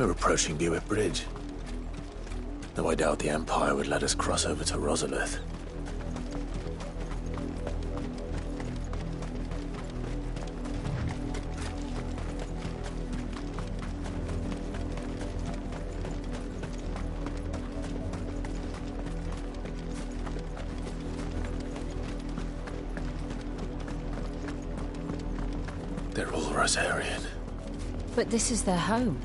We're approaching Buick Bridge. Though I doubt the Empire would let us cross over to Rosalith. They're all Rosarian. But this is their home.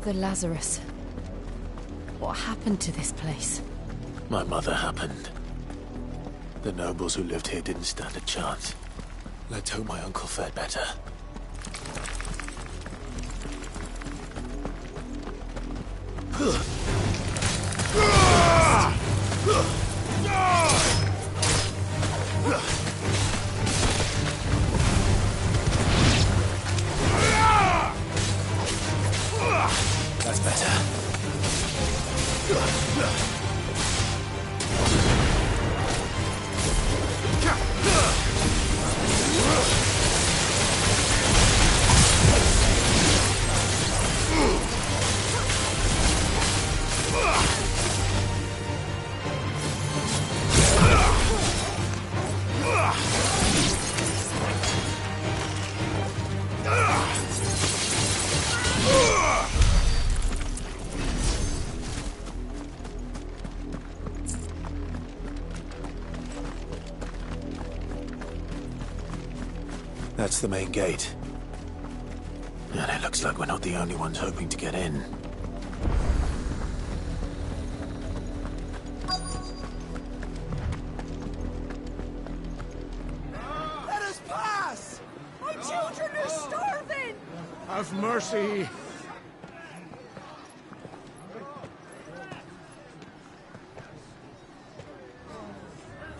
The Lazarus. What happened to this place? My mother happened. The nobles who lived here didn't stand a chance. Let's hope my uncle fared better. That's better. That's the main gate. And it looks like we're not the only ones hoping to get in. Let us pass! My children are starving! Have mercy!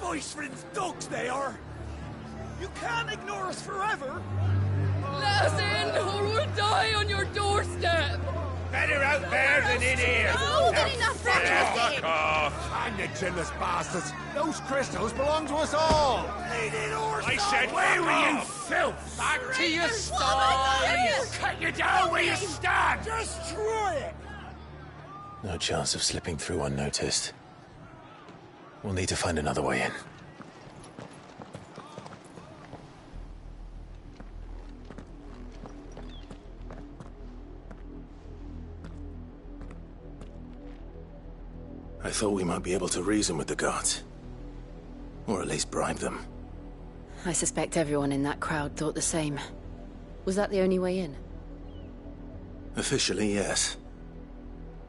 Viceland's dogs they are! You can't ignore us forever! Let us in, or we'll die on your doorstep! Better out there than in here! Oh, good enough for Fuck off! Hang the chinless bastards! Those crystals belong to us all! I said, where were you, filth? Back to your sties! Cut you down where you stand! Just try it! No chance of slipping through unnoticed. We'll need to find another way in. I thought we might be able to reason with the guards. Or at least bribe them. I suspect everyone in that crowd thought the same. Was that the only way in? Officially, yes.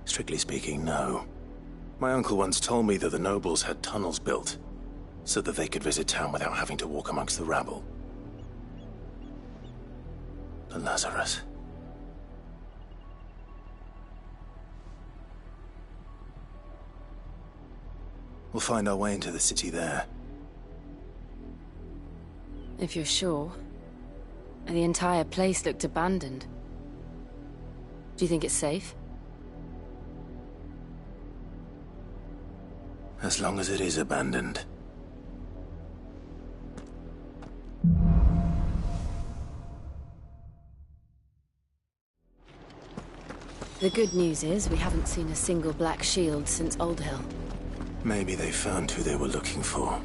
Strictly speaking, no. My uncle once told me that the nobles had tunnels built, so that they could visit town without having to walk amongst the rabble. The Lazarus. We'll find our way into the city there. If you're sure. The entire place looked abandoned. Do you think it's safe? As long as it is abandoned. The good news is we haven't seen a single black shield since Old Hill. Maybe they found who they were looking for.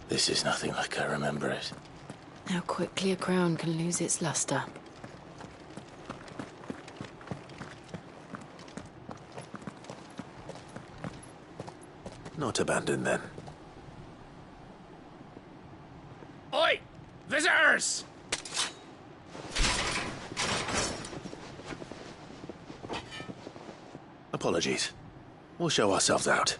This is nothing like I remember it. How quickly a crown can lose its luster. Not abandoned, then. Oi! Visitors! Apologies. We'll show ourselves out.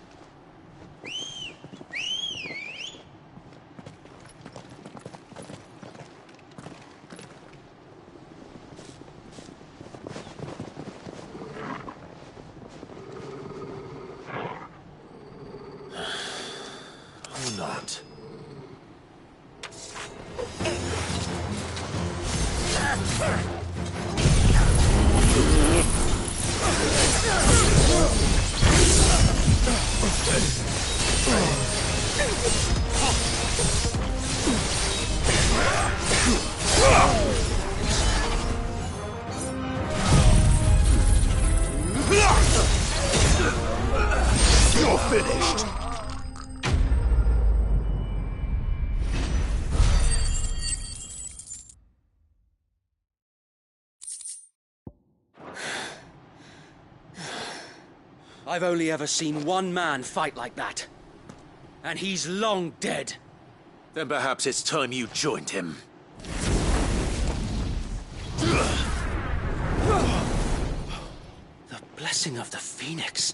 Or not. You're finished. I've only ever seen one man fight like that. And he's long dead. Then perhaps it's time you joined him. The blessing of the Phoenix.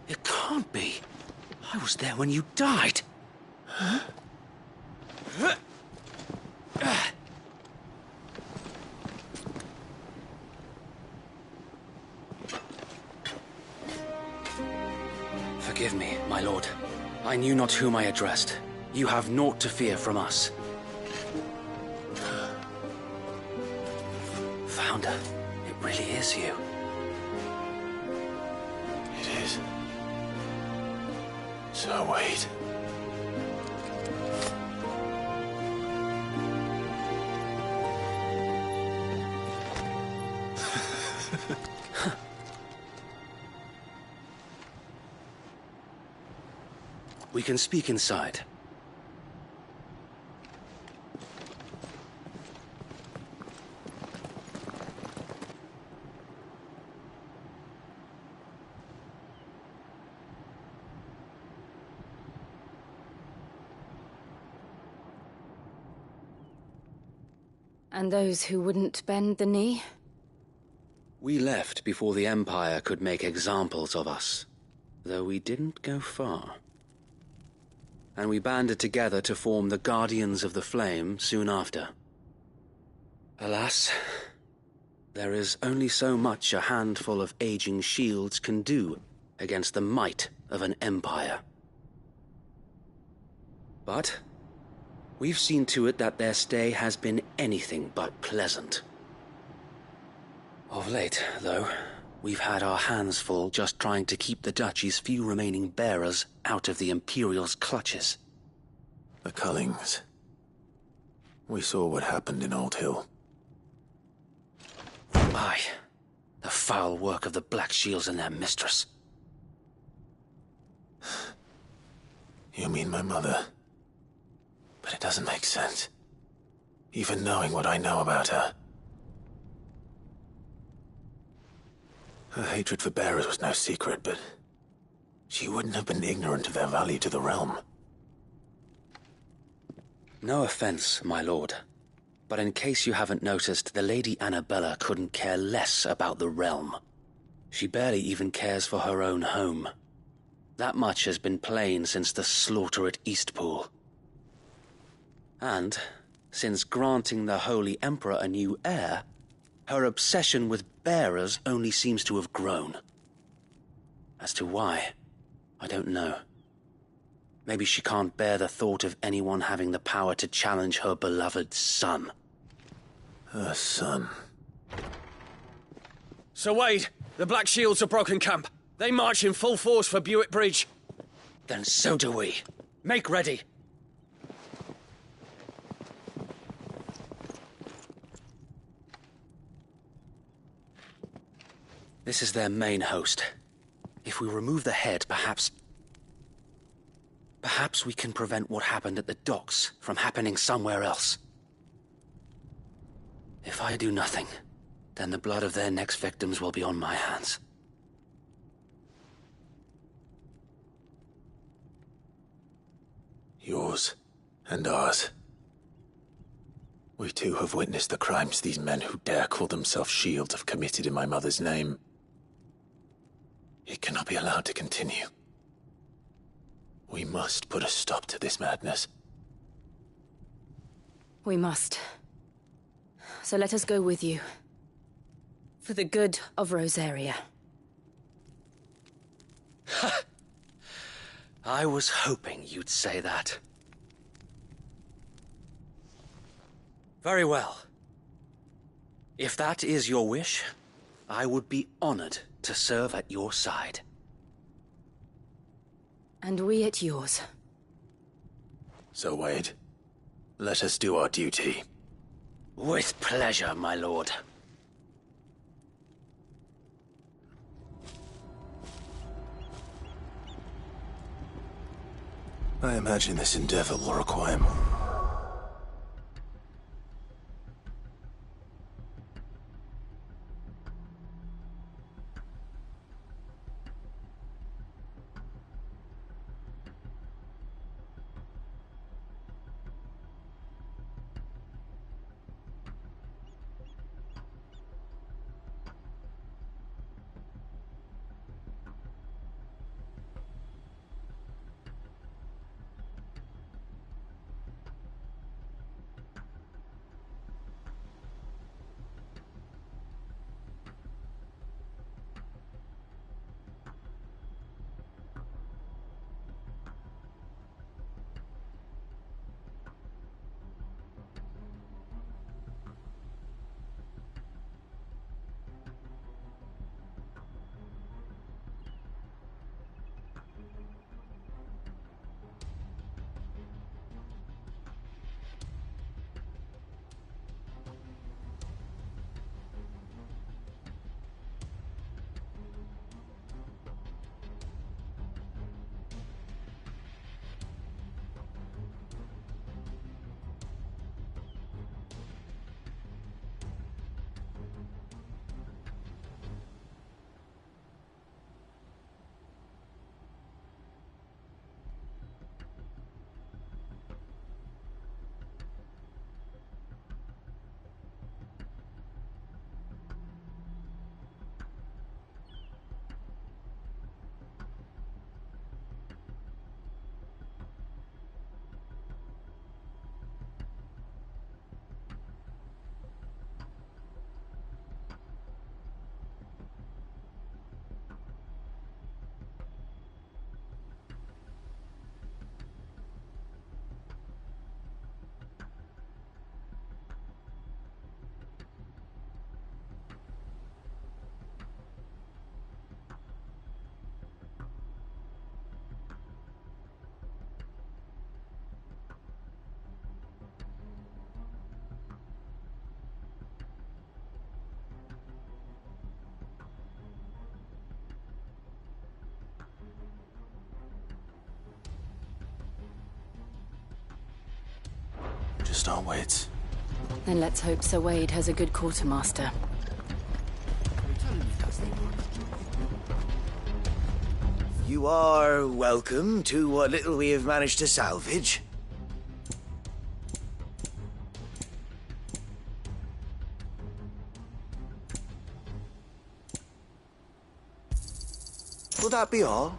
It can't be. I was there when you died. Huh? Forgive me, my lord. I knew not whom I addressed. You have naught to fear from us. Founder, it really is you. It is. So wait. We can speak inside. And those who wouldn't bend the knee? We left before the Empire could make examples of us, though we didn't go far. And we banded together to form the Guardians of the Flame soon after. Alas, there is only so much a handful of aging shields can do against the might of an empire. But we've seen to it that their stay has been anything but pleasant. Of late, though, we've had our hands full just trying to keep the Duchy's few remaining bearers out of the Imperial's clutches. The Cullings. We saw what happened in Old Hill. Aye. The foul work of the Black Shields and their mistress. You mean my mother? But it doesn't make sense. Even knowing what I know about her. Her hatred for bearers was no secret, but she wouldn't have been ignorant of their value to the realm. No offense, my lord, but in case you haven't noticed, the Lady Annabella couldn't care less about the realm. She barely even cares for her own home. That much has been plain since the slaughter at Eastpool. And, since granting the Holy Emperor a new heir, her obsession with bearers only seems to have grown. As to why, I don't know. Maybe she can't bear the thought of anyone having the power to challenge her beloved son. Her son. Sir Wade, the Black Shields have broken camp. They march in full force for Buick Bridge. Then so do we. Make ready. This is their main host. If we remove the head, perhaps we can prevent what happened at the docks from happening somewhere else. If I do nothing, then the blood of their next victims will be on my hands. Yours and ours. We too have witnessed the crimes these men who dare call themselves Shields have committed in my mother's name. It cannot be allowed to continue. We must put a stop to this madness. We must. So let us go with you. For the good of Rosaria. I was hoping you'd say that. Very well. If that is your wish, I would be honored to serve at your side. And we at yours. So, Wade, let us do our duty. With pleasure, my lord. I imagine this endeavor will require more. Just our wits. Then let's hope Sir Wade has a good quartermaster. You are welcome to what little we have managed to salvage. Will that be all?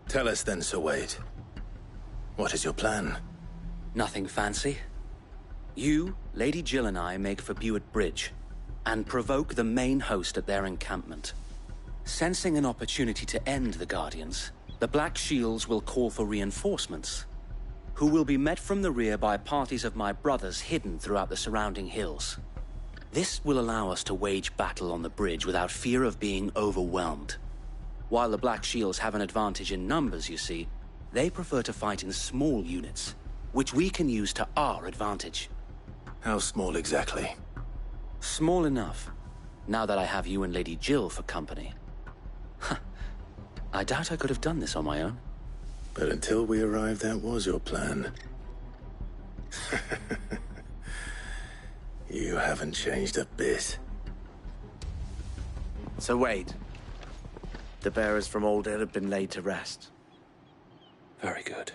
Tell us then, Sir Wade. What is your plan? Nothing fancy. You, Lady Jill and I make for Buett Bridge, and provoke the main host at their encampment. Sensing an opportunity to end the Guardians, the Black Shields will call for reinforcements, who will be met from the rear by parties of my brothers hidden throughout the surrounding hills. This will allow us to wage battle on the bridge without fear of being overwhelmed. While the Black Shields have an advantage in numbers, you see, they prefer to fight in small units, which we can use to our advantage. How small exactly? Small enough, now that I have you and Lady Jill for company. I doubt I could have done this on my own. But until we arrived, that was your plan. You haven't changed a bit. So Wade, The bearers from Oldale have been laid to rest. Very good.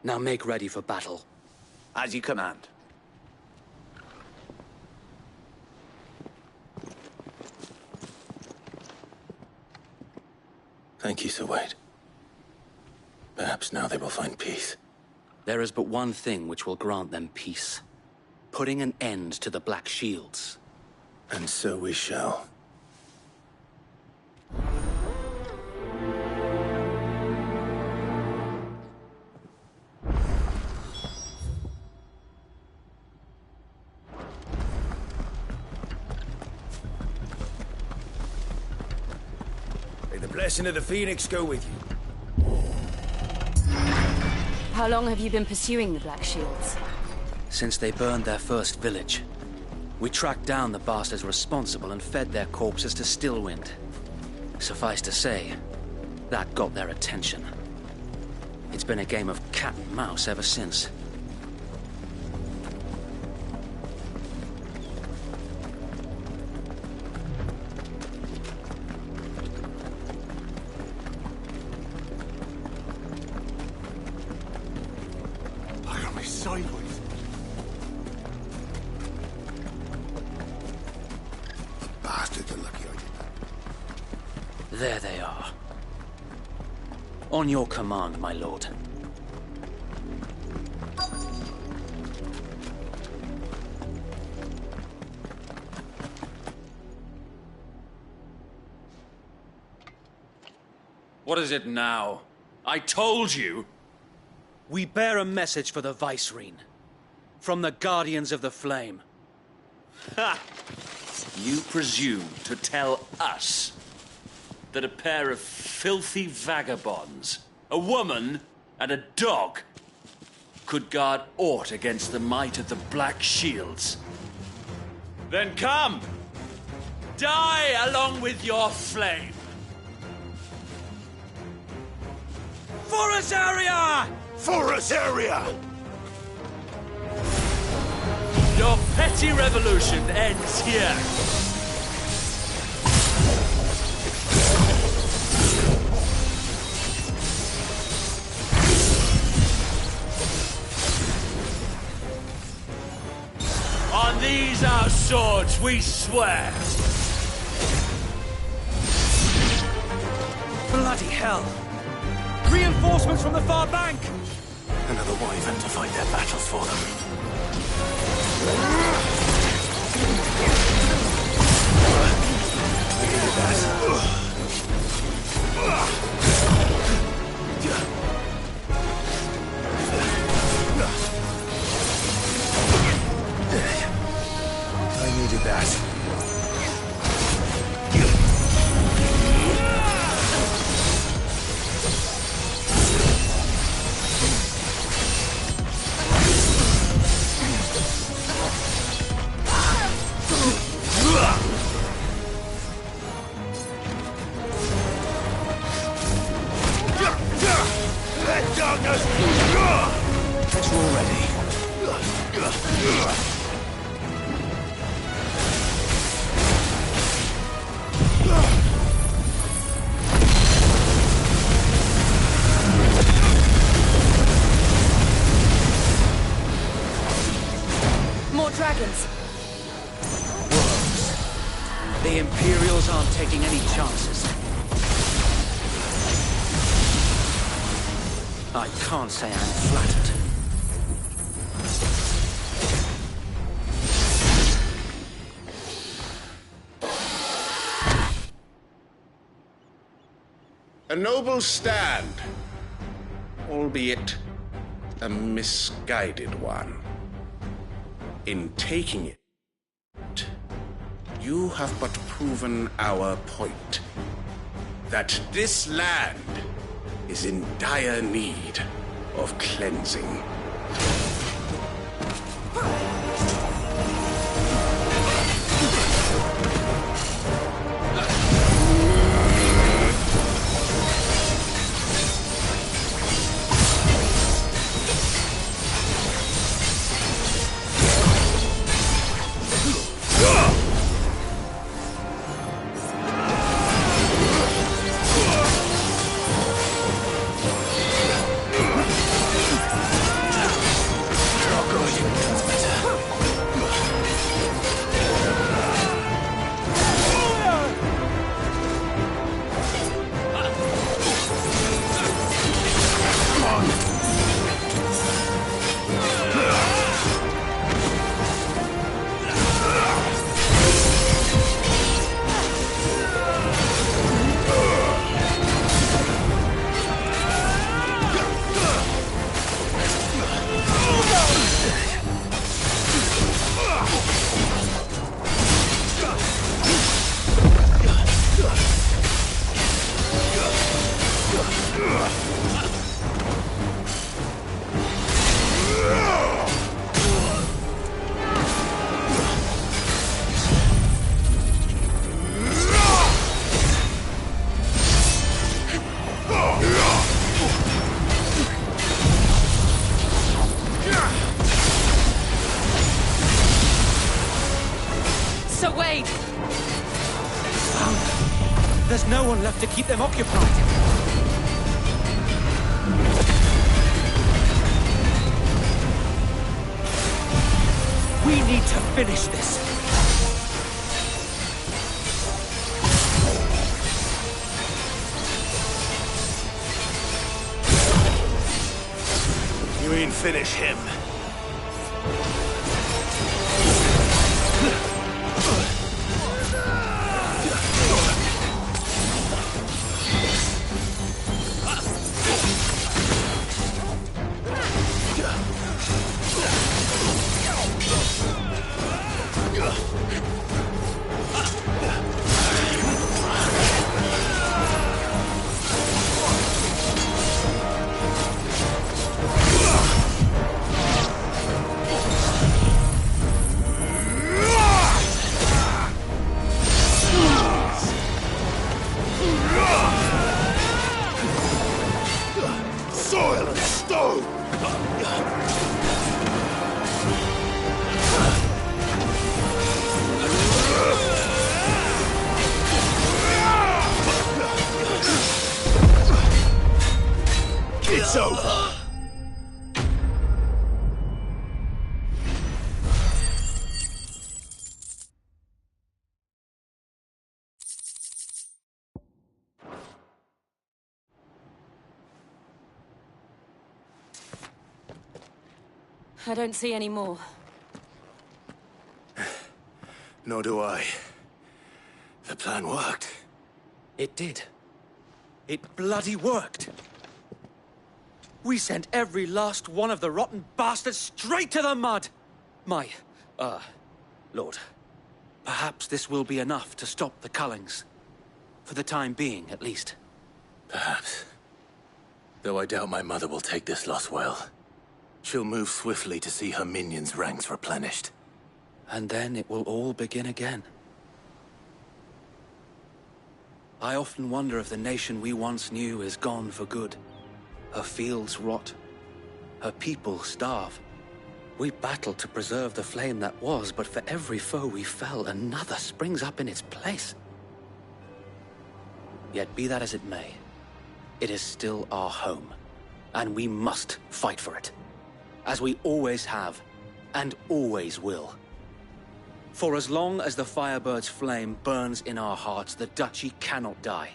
Now make ready for battle. As you command. Thank you, Sir Wade. Perhaps now they will find peace. There is but one thing which will grant them peace. Putting an end to the Black Shields. And so we shall. May the blessing of the Phoenix go with you. How long have you been pursuing the Black Shields? Since they burned their first village. We tracked down the bastards responsible and fed their corpses to Stillwind. Suffice to say, that got their attention. It's been a game of cat and mouse ever since. I got me sideways. The bastards are lucky I did that. There they are. On your command, my lord. What is it now? I told you! We bear a message for the Vicereine. From the Guardians of the Flame. Ha! You presume to tell us that a pair of filthy vagabonds, a woman and a dog, could guard aught against the might of the Black Shields? Then come! Die along with your flame! For Azaria! For us area! Your petty revolution ends here. On these our swords we swear. Bloody hell! Reinforcements from the far bank! Another wyvern to fight their battles for them. I needed that. More dragons! The Imperials aren't taking any chances. I can't say I'm flattered. A noble stand, albeit a misguided one. In taking it, you have but proven our point, that this land is in dire need of cleansing. There's no one left to keep them occupied. We need to finish this. You mean finish him? Soil and stone! It's over! I don't see any more. Nor do I. The plan worked. It did. It bloody worked. We sent every last one of the rotten bastards straight to the mud! Lord, perhaps this will be enough to stop the Cullings. For the time being, at least. Perhaps. Though I doubt my mother will take this loss well. She'll move swiftly to see her minions' ranks replenished. And then it will all begin again. I often wonder if the nation we once knew is gone for good. Her fields rot. Her people starve. We battled to preserve the flame that was, but for every foe we fell, another springs up in its place. Yet be that as it may, it is still our home, and we must fight for it. As we always have, and always will. For as long as the Firebird's flame burns in our hearts, the Duchy cannot die.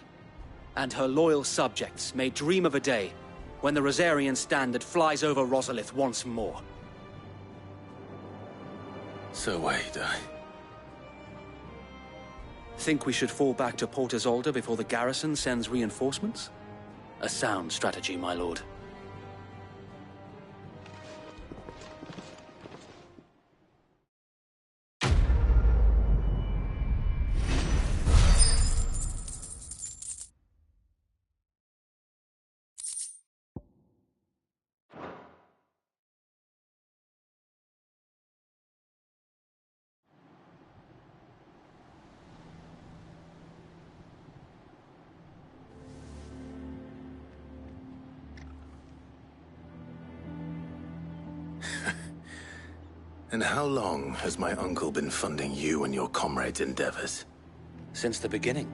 And her loyal subjects may dream of a day when the Rosarian standard flies over Rosalith once more. So wait, Think we should fall back to Port Isolde before the garrison sends reinforcements? A sound strategy, my lord. And how long has my uncle been funding you and your comrades' endeavors? Since the beginning.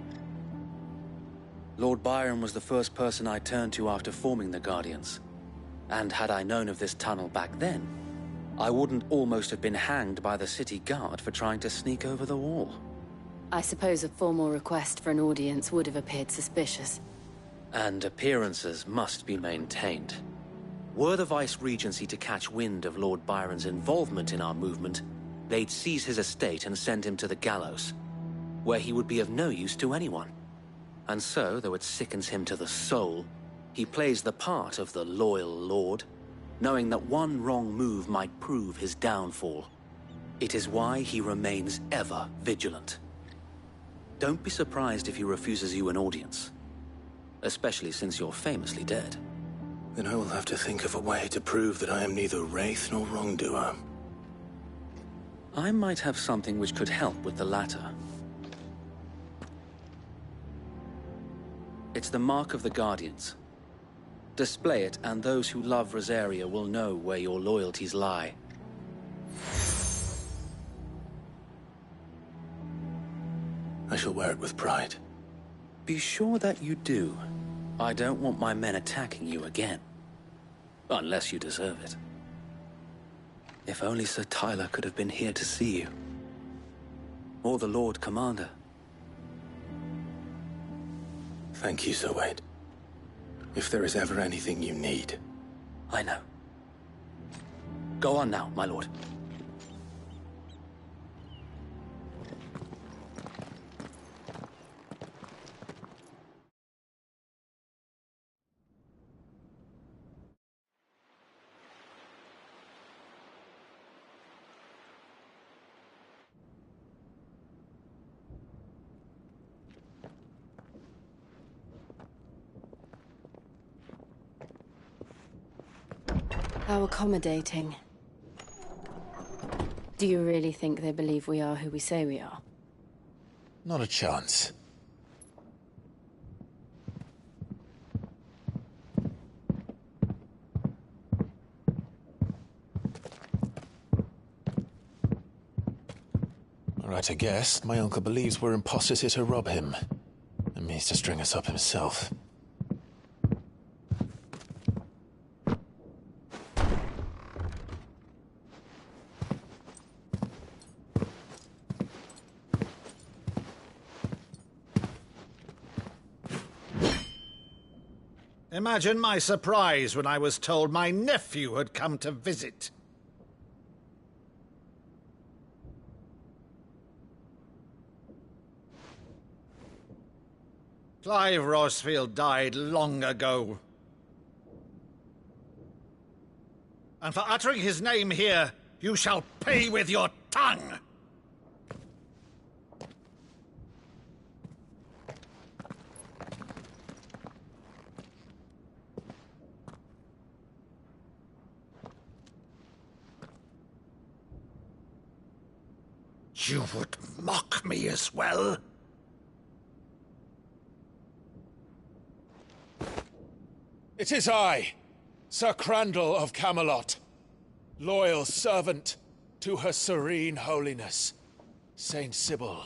Lord Byron was the first person I turned to after forming the Guardians. And had I known of this tunnel back then, I wouldn't almost have been hanged by the city guard for trying to sneak over the wall. I suppose a formal request for an audience would have appeared suspicious. And appearances must be maintained. Were the Vice-Regency to catch wind of Lord Byron's involvement in our movement, they'd seize his estate and send him to the gallows, where he would be of no use to anyone. And so, though it sickens him to the soul, he plays the part of the loyal lord, knowing that one wrong move might prove his downfall. It is why he remains ever vigilant. Don't be surprised if he refuses you an audience, especially since you're famously dead. Then I will have to think of a way to prove that I am neither wraith nor wrongdoer. I might have something which could help with the latter. It's the mark of the Guardians. Display it, and those who love Rosaria will know where your loyalties lie. I shall wear it with pride. Be sure that you do. I don't want my men attacking you again. Unless you deserve it. If only Sir Tyler could have been here to see you. Or the Lord Commander. Thank you, Sir Wade. If there is ever anything you need... I know. Go on now, my lord. How accommodating. Do you really think they believe we are who we say we are? Not a chance. Right to guess, my uncle believes we're imposters here to rob him, and means to string us up himself. Imagine my surprise when I was told my nephew had come to visit. Clive Rosfield died long ago. And for uttering his name here, you shall pay with your tongue! You would mock me as well? It is I, Sir Crandall of Camelot, loyal servant to her serene holiness, Saint Sybil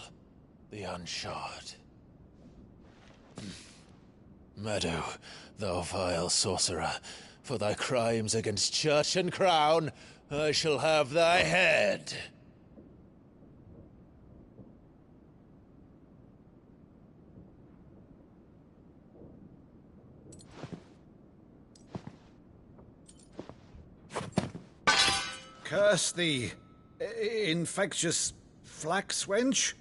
the Unshod. Meadow, thou vile sorcerer, for thy crimes against church and crown, I shall have thy head. Curse thee, infectious flax wench.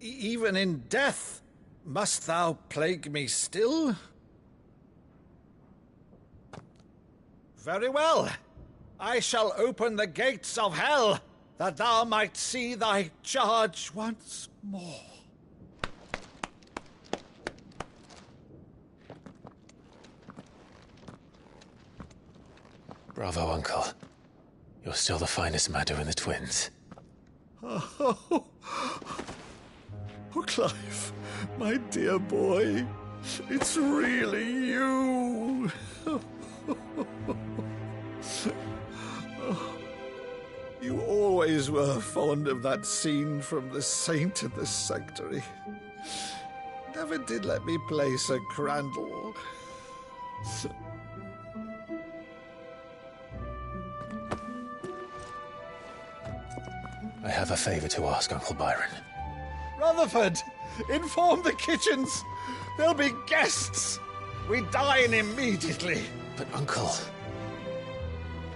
Even in death, must thou plague me still? Very well. I shall open the gates of hell, that thou might see thy charge once more. Bravo, Uncle. You're still the finest Maddo in the twins. Oh, Clive, my dear boy, it's really you. You always were fond of that scene from The Saint in the Sanctuary. Never did let me play Sir Crandall. I have a favor to ask, Uncle Byron. Rutherford, inform the kitchens. There'll be guests. We dine immediately. But, Uncle...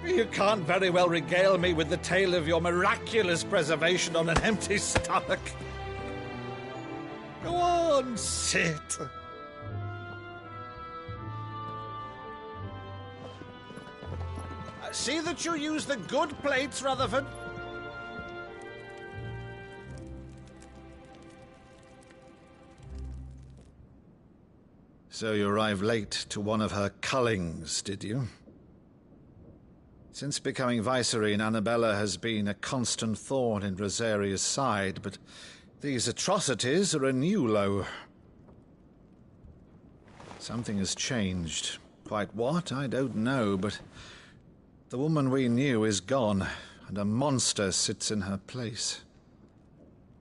You can't very well regale me with the tale of your miraculous preservation on an empty stomach. Go on, sit. See that you use the good plates, Rutherford. So you arrived late to one of her cullings, did you? Since becoming Vicereine, Annabella has been a constant thorn in Rosaria's side, but these atrocities are a new low. Something has changed. Quite what, I don't know, but the woman we knew is gone, and a monster sits in her place.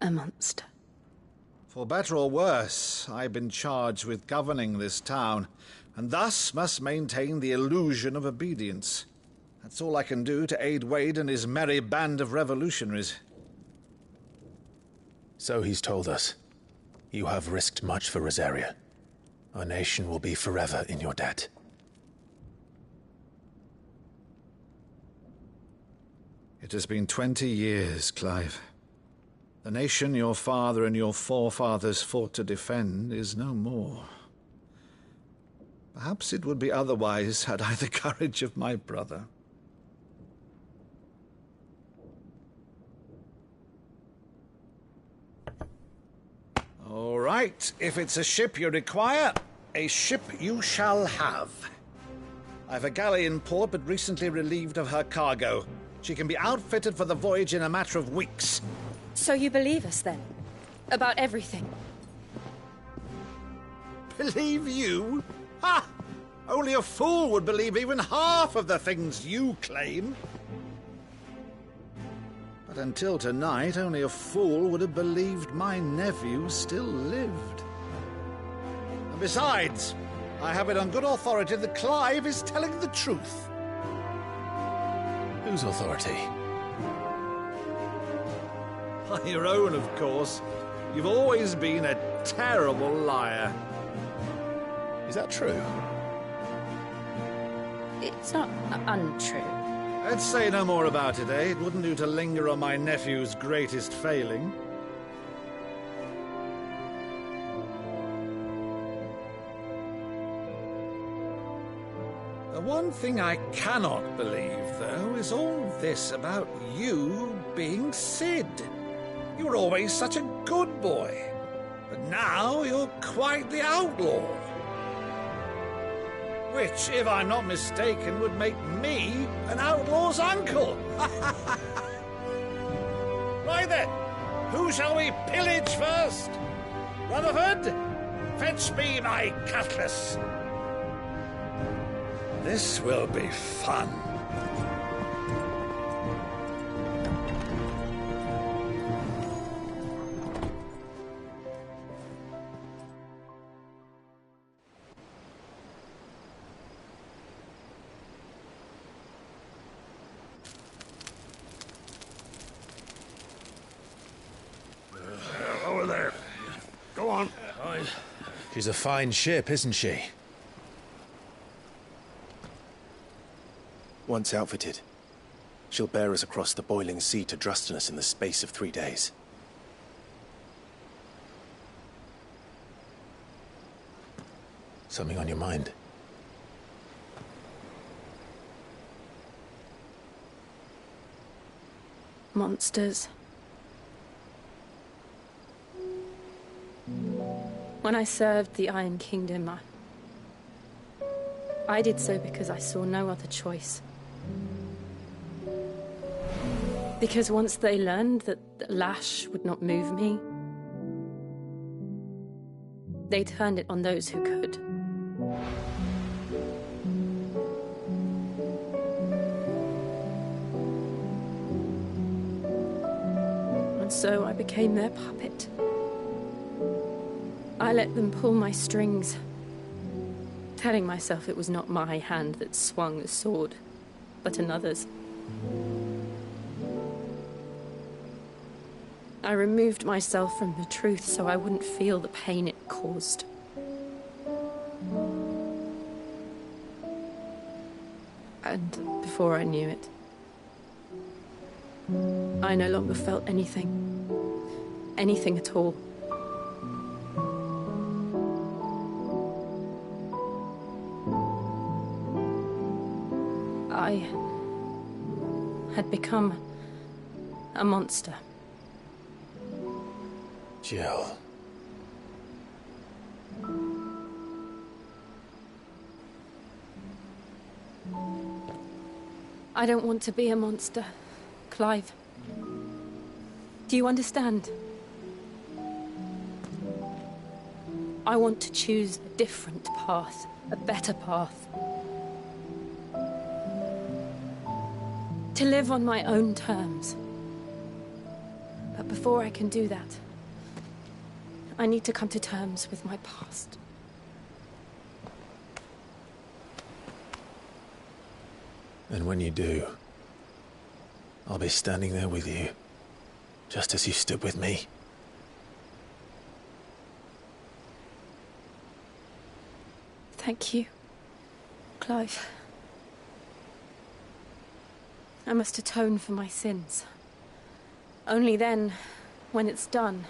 A monster? For better or worse, I've been charged with governing this town, and thus must maintain the illusion of obedience. That's all I can do to aid Wade and his merry band of revolutionaries. So he's told us. You have risked much for Rosaria. Our nation will be forever in your debt. It has been 20 years, Clive. The nation your father and your forefathers fought to defend is no more. Perhaps it would be otherwise had I the courage of my brother. All right, if it's a ship you require, a ship you shall have. I've a galley in port, but recently relieved of her cargo. She can be outfitted for the voyage in a matter of weeks. So you believe us, then? About everything? Believe you? Ha! Only a fool would believe even half of the things you claim. But until tonight, only a fool would have believed my nephew still lived. And besides, I have it on good authority that Clive is telling the truth. Whose authority? On your own, of course. You've always been a terrible liar. Is that true? It's not untrue. Let's say no more about it, eh? It wouldn't do to linger on my nephew's greatest failing. The one thing I cannot believe, though, is all this about you being Sid. You were always such a good boy, but now you're quite the outlaw. Which, if I'm not mistaken, would make me an outlaw's uncle. Right then, who shall we pillage first? Rutherford, fetch me my cutlass. This will be fun. Over there. Go on. She's a fine ship, isn't she? Once outfitted, she'll bear us across the boiling sea to Drustinus in the space of 3 days. Something on your mind? Monsters. When I served the Iron Kingdom, I did so because I saw no other choice. Because once they learned that the lash would not move me, they turned it on those who could. And so I became their puppet. I let them pull my strings, telling myself it was not my hand that swung the sword, but another's. I removed myself from the truth so I wouldn't feel the pain it caused. And before I knew it, I no longer felt anything. Anything at all. I had become a monster. Jill. I don't want to be a monster, Clive. Do you understand? I want to choose a different path, a better path. To live on my own terms. But before I can do that, I need to come to terms with my past. And when you do, I'll be standing there with you, just as you stood with me. Thank you, Clive. I must atone for my sins. Only then, when it's done,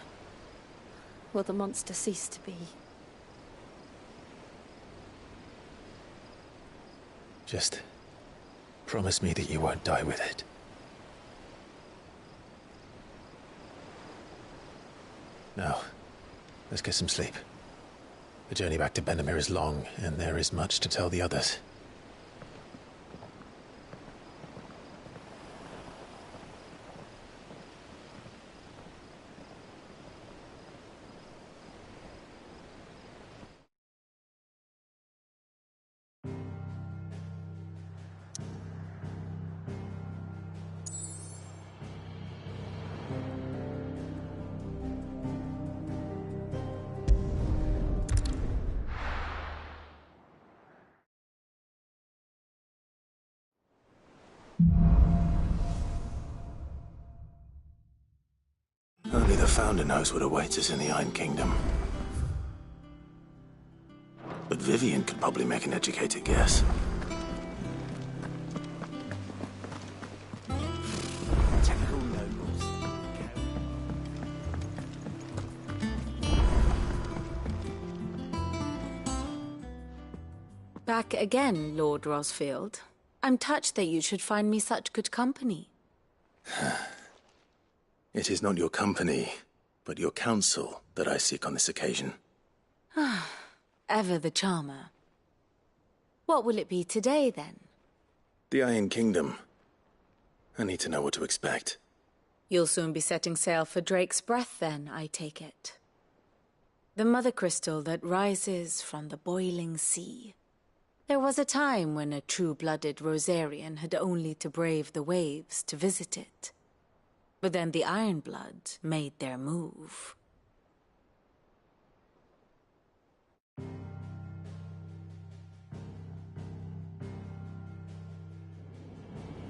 will the monster cease to be. Just promise me that you won't die with it. Now, let's get some sleep. The journey back to Benamir is long, and there is much to tell the others. Only the Founder knows what awaits us in the Iron Kingdom. But Vivian could probably make an educated guess. Typical nobles. Back again, Lord Rosfield. I'm touched that you should find me such good company. It is not your company, but your counsel that I seek on this occasion. Ever the charmer. What will it be today, then? The Iron Kingdom. I need to know what to expect. You'll soon be setting sail for Drake's Breath, then, I take it. The mother crystal that rises from the boiling sea. There was a time when a true-blooded Rosarian had only to brave the waves to visit it. But then the Ironblood made their move.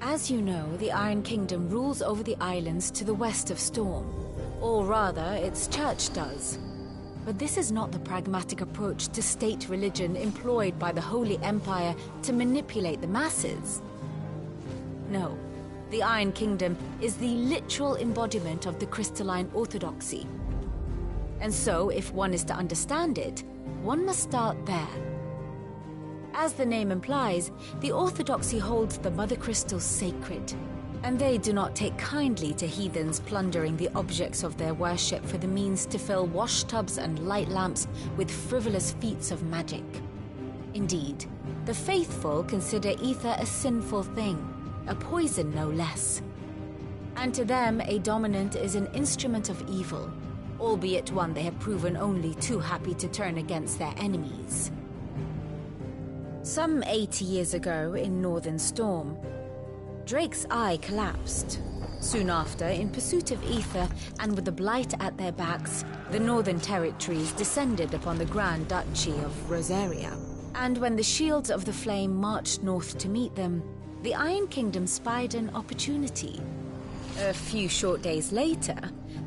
As you know, the Iron Kingdom rules over the islands to the west of Storm. Or rather, its church does. But this is not the pragmatic approach to state religion employed by the Holy Empire to manipulate the masses. No. The Iron Kingdom is the literal embodiment of the crystalline orthodoxy. And so, if one is to understand it, one must start there. As the name implies, the orthodoxy holds the mother crystals sacred, and they do not take kindly to heathens plundering the objects of their worship for the means to fill washtubs and light lamps with frivolous feats of magic. Indeed, the faithful consider ether a sinful thing, a poison no less. And to them, a dominant is an instrument of evil, albeit one they have proven only too happy to turn against their enemies. Some 80 years ago, in Northern Storm, Drake's eye collapsed. Soon after, in pursuit of ether, and with the Blight at their backs, the Northern Territories descended upon the Grand Duchy of Rosaria. And when the Shields of the Flame marched north to meet them, the Iron Kingdom spied an opportunity. A few short days later,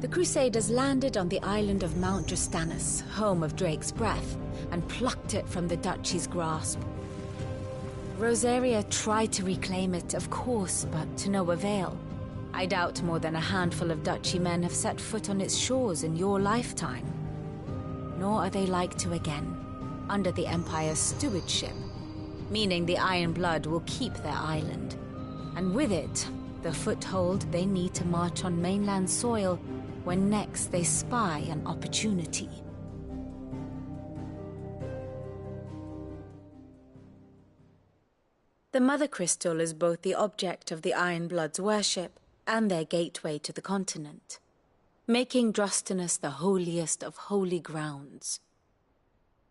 the Crusaders landed on the island of Mount Drastanus, home of Drake's Breath, and plucked it from the Duchy's grasp. Rosaria tried to reclaim it, of course, but to no avail. I doubt more than a handful of Duchy men have set foot on its shores in your lifetime. Nor are they like to again, under the Empire's stewardship, meaning the Iron Blood will keep their island, and with it, the foothold they need to march on mainland soil when next they spy an opportunity. The Mother Crystal is both the object of the Iron Blood's worship and their gateway to the continent, making Drastanus the holiest of holy grounds,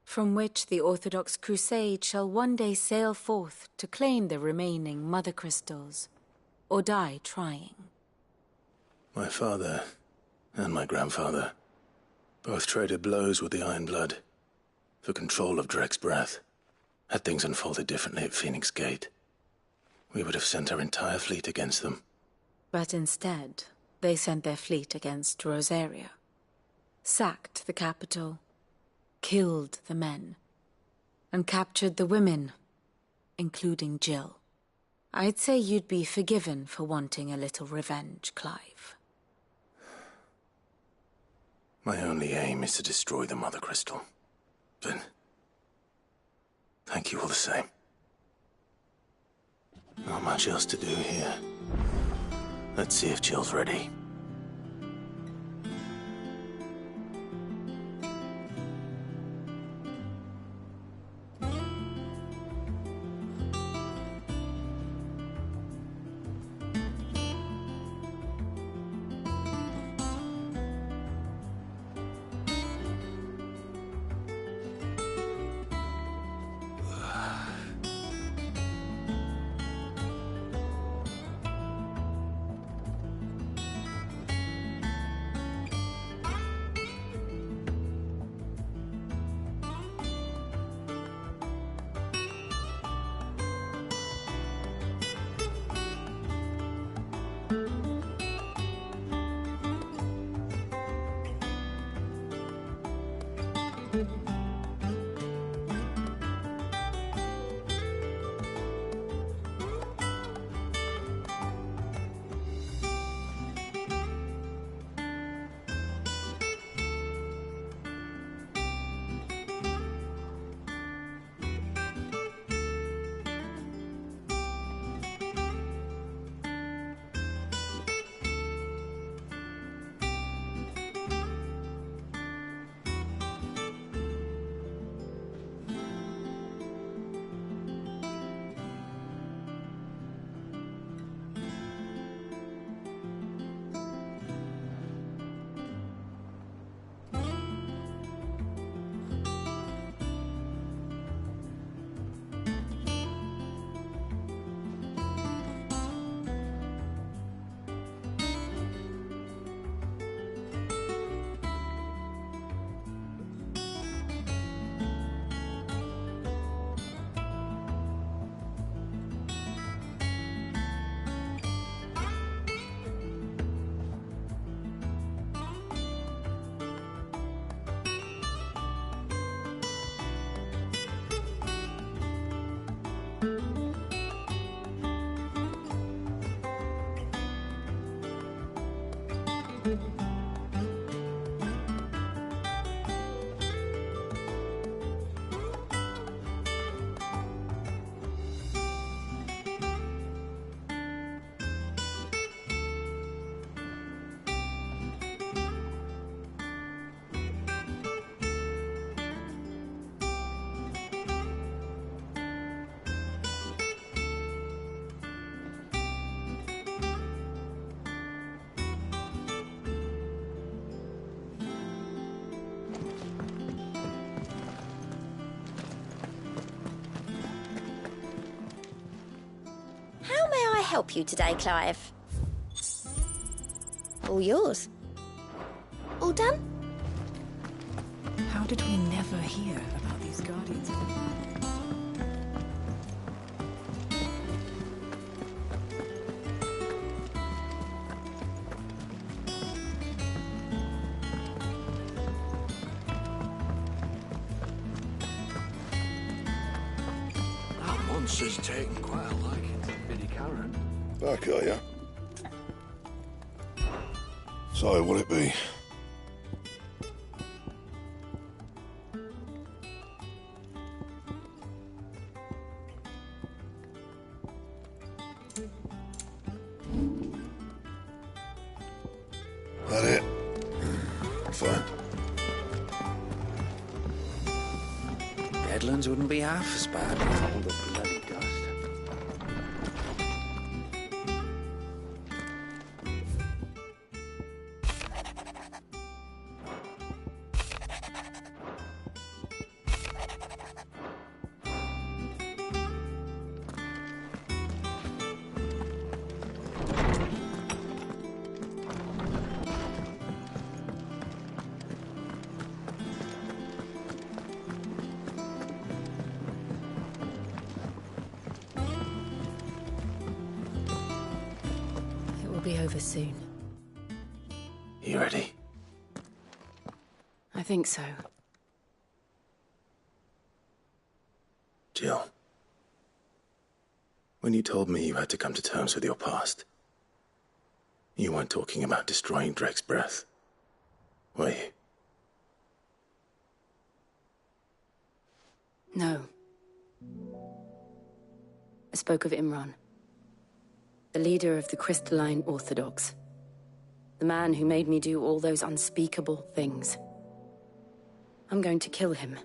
from which the Orthodox Crusade shall one day sail forth to claim the remaining Mother Crystals, or die trying. My father and my grandfather Both traded blows with the Iron Blood for control of Drek's breath. Had things unfolded differently at Phoenix Gate, we would have sent our entire fleet against them. But instead, they sent their fleet against Rosaria, sacked the capital, killed the men, and captured the women, including Jill. I'd say you'd be forgiven for wanting a little revenge, Clive. My only aim is to destroy the Mother Crystal. But thank you all the same. Not much else to do here. Let's see if Jill's ready. Help you today, Clive? All yours. All done? How did we never hear about these Guardians of the Flood? That monster's taken quite a liking to Biddy Karen. Back, are ya? So, what'll it be? That it? Fine. Deadlands wouldn't be half as bad with all the bloody dust. be over soon. You ready? I think so. Jill, when you told me you had to come to terms with your past, you weren't talking about destroying Drake's breath, were you? No. I spoke of Imran, the leader of the Crystalline Orthodox. The man who made me do all those unspeakable things. I'm going to kill him.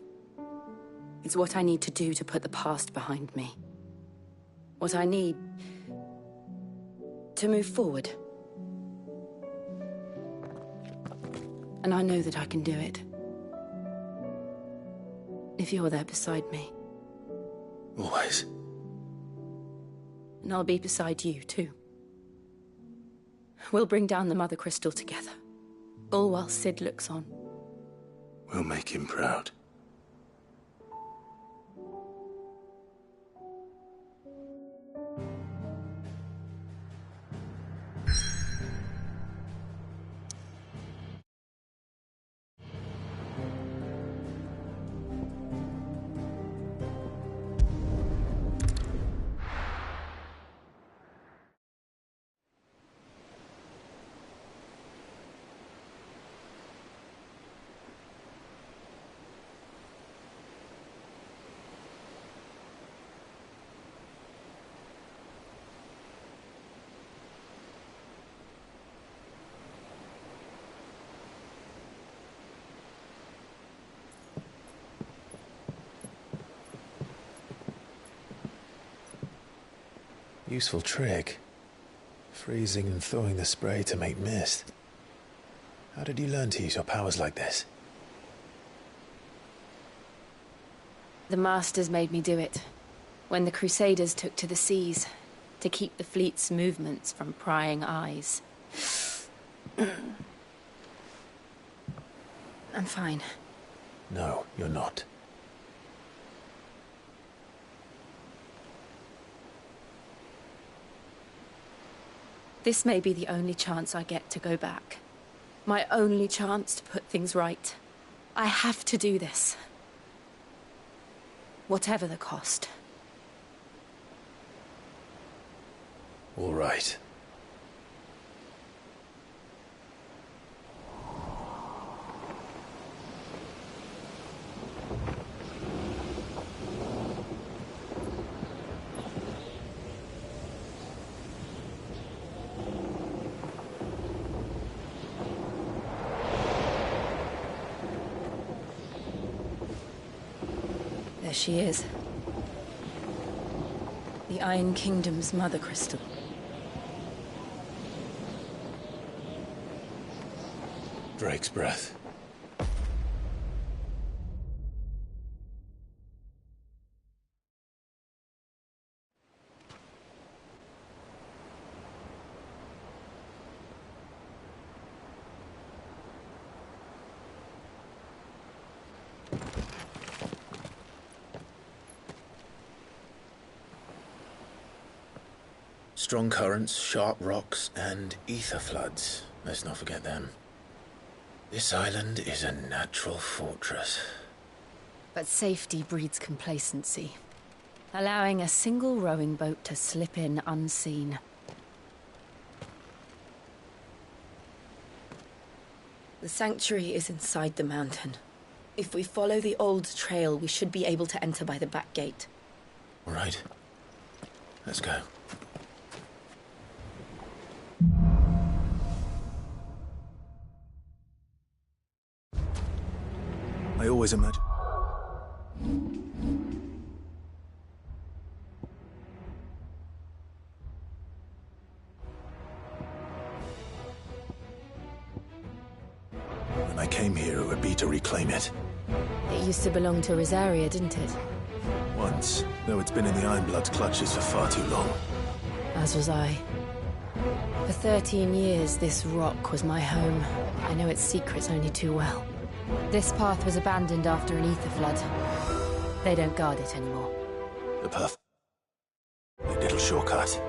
It's what I need to do to put the past behind me. What I need to move forward. And I know that I can do it. If you're there beside me. Always. And I'll be beside you, too. We'll bring down the Mother Crystal together. All while Sid looks on. We'll make him proud. Useful trick. Freezing and thawing the spray to make mist. How did you learn to use your powers like this? The Masters made me do it. When the Crusaders took to the seas, to keep the fleet's movements from prying eyes. I'm fine. No, you're not. This may be the only chance I get to go back. My only chance to put things right. I have to do this. Whatever the cost. All right. There she is. The Iron Kingdom's Mother Crystal. Drake's breath. Strong currents, sharp rocks, and ether floods. Let's not forget them. This island is a natural fortress. But safety breeds complacency. Allowing a single rowing boat to slip in unseen. The sanctuary is inside the mountain. If we follow the old trail, we should be able to enter by the back gate. All right. Let's go. I always imagine... When I came here, it would be to reclaim it. It used to belong to Rosaria, didn't it? Once, though it's been in the Ironblood's clutches for far too long. As was I. For 13 years, this rock was my home. I know its secrets only too well. This path was abandoned after an ether flood. They don't guard it anymore. The perfect little shortcut.